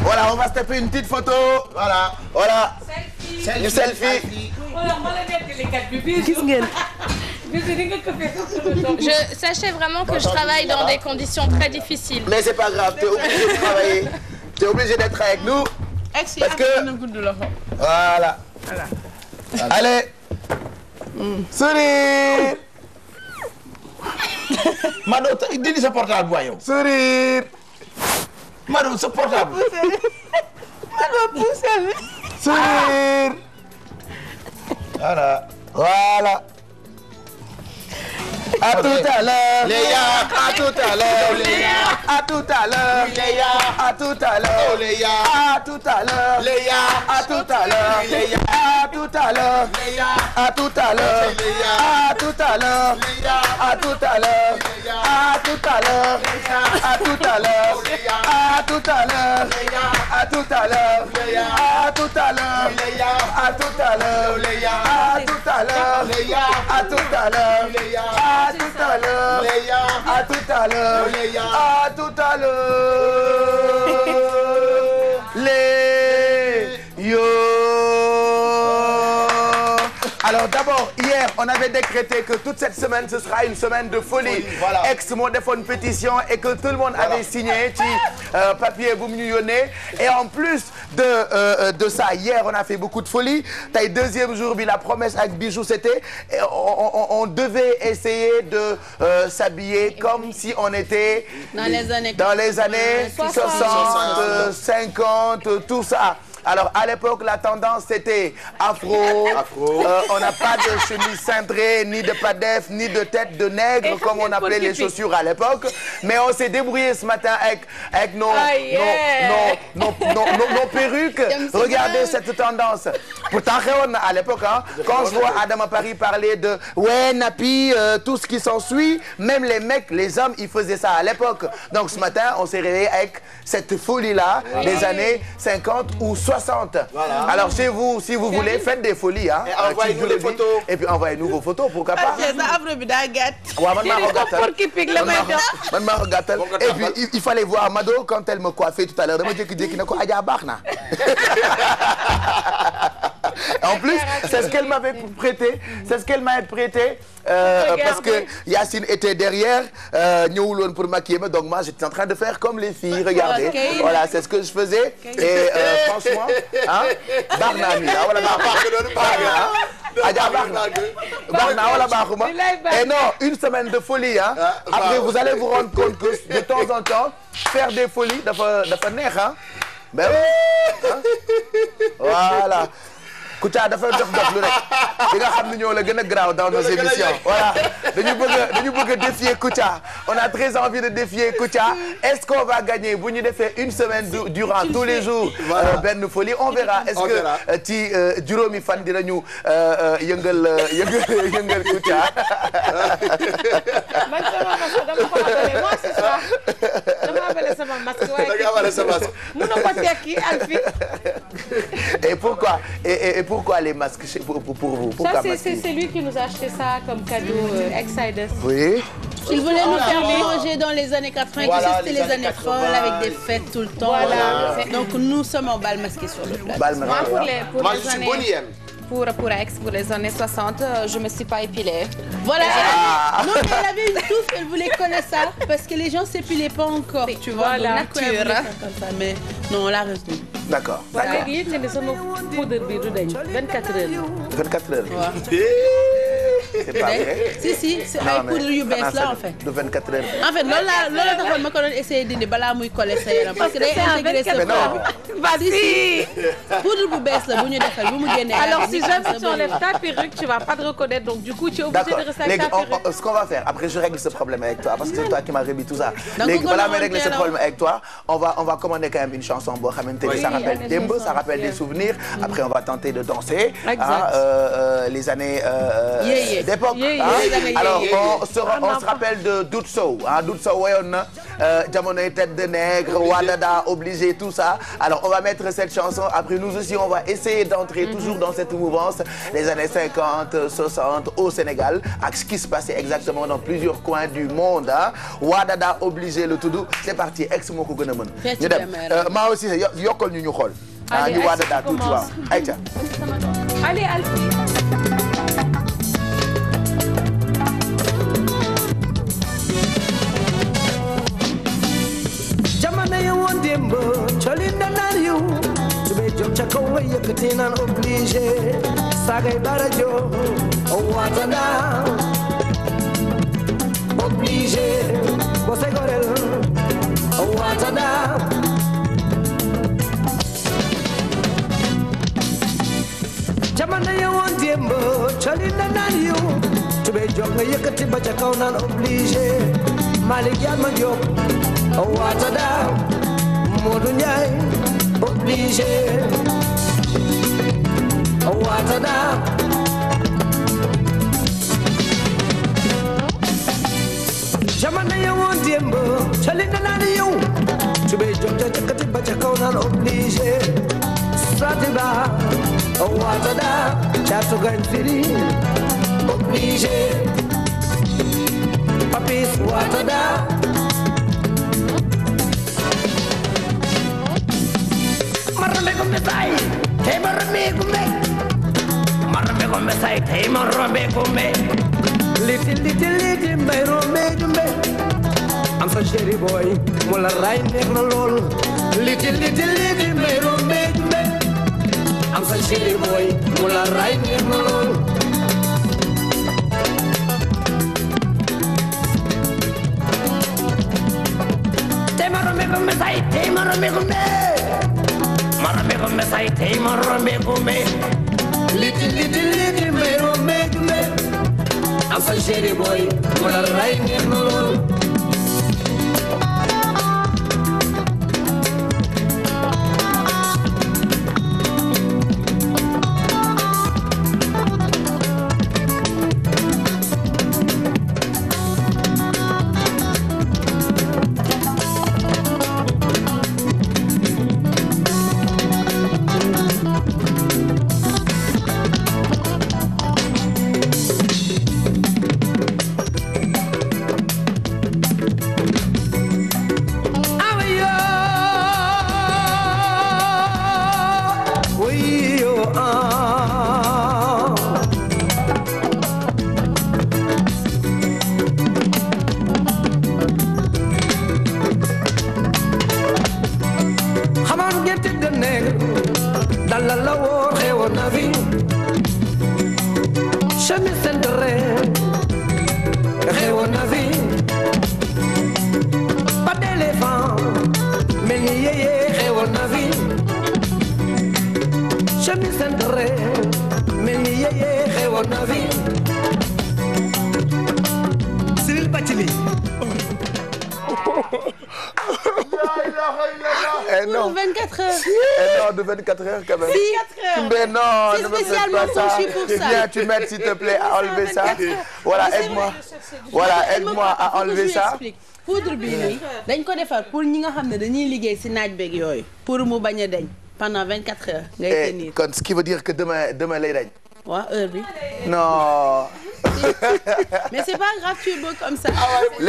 Voilà, on va se taper une petite photo. Voilà, voilà. Selfie. Une selfie. Sachez vraiment que je travaille dans des conditions très difficiles. Mais c'est pas grave, t'es obligé de travailler. T'es obligé d'être avec nous. Parce que... Voilà. Allez. Sourire. Mado, dindi sa portable bu yow. Sourire. Mado, sa portable. Mado, poussez. Sourire. Voilà. Voilà. À tout à l'heure. Léa, à tout à l'heure. Léa, à tout à l'heure. Léa, à tout à l'heure. Léa, à tout à l'heure. Léa, à tout à l'heure. Léa, à tout à l'heure. Léa, à tout à l'heure. Léa, à tout à l'heure. Léa, à tout à l'heure. À tout à l'heure. À tout à l'heure. À tout à l'heure. À tout à l'heure. À tout à l'heure. À tout à l'heure. À tout à l'heure. À tout à l'heure. À tout à l'heure, à tout à l'heure, à tout à l'heure, les yo. Alors d'abord, hier, on avait décrété que toute cette semaine, ce sera une semaine de folie. Voilà. Ex moo defoon pétition et que tout le monde avait signé ci papier bu mu ñu yónnee. Et en plus de ça, hier, on a fait beaucoup de folie. Tey deuxième jour bi, la promesse avec Bijou, c'était on devait essayer de s'habiller comme si on était dans les années 60, 50, tout ça. Alors à l'époque, la tendance c'était afro. On n'a pas de chemise cintrée, ni de padef, ni de tête de nègre comme on appelait les chaussures à l'époque. Mais on s'est débrouillé ce matin avec nos perruques. Regardez cette tendance. Pourtant, à l'époque, hein, quand je vois Adama Paris parler de ouais, nappy, tout ce qui s'ensuit, même les mecs, les hommes, ils faisaient ça à l'époque. Donc ce matin, on s'est réveillé avec cette folie-là des années 50 ou 60. Voilà. Alors chez vous, si vous voulez, faites des folies, hein. Et envoyez-nous des photos. Et puis envoyez-nous vos photos, pourquoi pas. Et puis il fallait voir Mado quand elle me coiffait tout à l'heure. Dama jékki-jékki ne ko Adja baax na. En plus, c'est ce qu'elle m'avait prêté. C'est ce qu'elle m'avait prêté. Parce que Yacine était derrière, ñëwul woon pour maquiller ma, donc moi j'étais en train de faire comme les filles. Regardez, voilà, c'est ce que je faisais. Et franchement, hein, baax naa nii wala baax na wala baaxuma. Et non, une semaine de folie, hein. Après vous allez vous rendre compte que de temps en temps faire des folies dafa neex, hein. Ben oui, hein? Voilà. Kouthia dafa dof lu rek di nga xam ne ñoo la gën a graaw dans nos émissions. Voilà, dañu bëgg a défier Kouthia. On a très envie de défier Kouthia. Est-ce qu'on va gagner bu ñu defee une semaine durant tous les jours benn folie? On verra. Est-ce que ci juróomi fan dinañu yëngal Kouthia? Man sama masque dama ko abale moi c'est ça. Dama abale sama masque waaye mun na ko tekki Alfi. Et pourquoi pourquoi les masques pour vous? Pourquoi ça c'est lui qui nous a acheté ça comme cadeau, Excides. Oui. Il voulait nous faire manger dans les années 80. Voilà, tu sais, c'était les années folles avec des fêtes tout le temps. Voilà. Donc nous sommes en bal masqué sur le plat. Moi pour les années pour Aix, pour les années 60, je me suis pas épilée. Voilà. Non, mais elle avait une touffe, elle voulait connaître ça parce que les gens s'épilaient pas encore, tu vois. Voilà. Mais non, on l'a retenu. D'accord. Voilà, léegi yéen sama poudre bi du dañ 24 heures. 24 heures. Ouais. C'est pas vrai. Si, c'est ay poudre yu bees la en fait. De 24 heures. En fait, loolu taxoon ma ko doon essayer dindi balaa muy coller sa yaram parce que day intégrer sa corps. Vas-y. Poudre bu bees la bu ñu defal bu mu génnee. Alors si jamais tu enlèves ta perruque, tu vas pas te reconnaître, donc du coup tu es obligé de rester avec ta perruque. Ce qu'on va faire, après je règle ce problème avec toi parce que c'est toi qui m'as remis tout ça. Léegi balaa may régler ce problème avec toi, on va commander quand même une chanson boo xamante ni ça rappelle démb, ça rappelle des souvenirs. Après on va tenter de danser. Les années d'époque. Alors on se rappelle de Doudou Sow ah Doudou Sow woyoon na jamonoy tête de nègre Wadada obligé tout ça. Alors on va mettre cette chanson après nous aussi on va essayer d'entrer toujours dans cette mouvance des années 50 60 au Sénégal ak ce qui se passait exactement dans plusieurs coins du monde ah Wadada obligé le tudd c'est parti ex moo ko gën a mën. ñu dem maa aussi yokkal ñu xool. ah ñu Wadada tuuti waaw ayca. Allez Alfie. Démb colin da naan yiw tubéy jóg ca kaw nga yëkkati naan obligé sagay bara jo waatana obligé bo segorel waatana jamono ya woon démb colin da naan yiw tubéy jóg nga yëkkati ba ca kaw naan obligé Malick Yama Diop waatana Modou Ndiaye obligé waatana jamono ya woon démb colin da naan yiw tubéy jóg ca yëkkati ba ca kaw naan obligé Satiba waatana caatu gañ firi obligé Papis waatana Marame kumbe sai, hey marame kumbe. Marame kumbe sai, hey marame kumbe. Little mbay rombe kumbe. Am sa chéri boy, mula ray neex na lool. Little mbay rombe kumbe. Am sa chéri boy, mula ray neex na lool. Hey marame kumbe sai, hey marame kumbe. Marame kumbe sai tei marame kumbe Little mbay rombe kumbe Am sa chéri boy mula ray neex na lool Pour 24 heures. Non, de 24 heures quand même. 24 heures. Mais non, c'est spécialement conçu pour ça. Viens, tu m'aides s'il te plaît à enlever ça. Voilà, aide-moi. Voilà, aide-moi à enlever ça. Poudre bi nii dañ ko defar pour ñi nga xam ne dañuy liggéey ci naaj beeg yooyu. Pour mu bañ a deñ pendant 24 heures. ngay tenir kon ce qui veut dire que demain lay dañ. waaw heure bi. Non. Mais c'est pas grave, tu es beau comme ça.